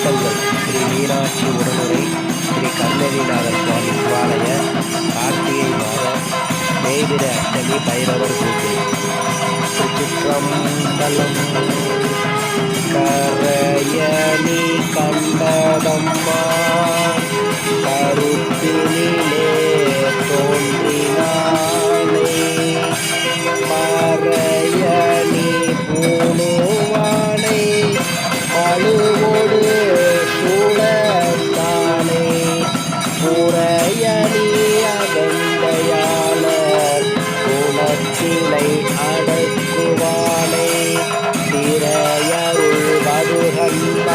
வணக்கங்கள். ஸ்ரீ மீனாட்சி உடனுரை ஸ்ரீ கருணகிரிநாதர் சுவாமி சிவாலய கார்த்திகை மாத தேய்பிர அஷ்டமி பைரவர் பூஜை. திருச்சிற்றம்பலம். கரையணி கண்டதம்மா கருத்தினிலே தோன்றினானே, மறையணி பூணுவானை அழுவோடு சூழத்தானே, புறையணி அகந்தையாளர் குணத்தினை அடக்குவானே, திரையருள் வருகந்த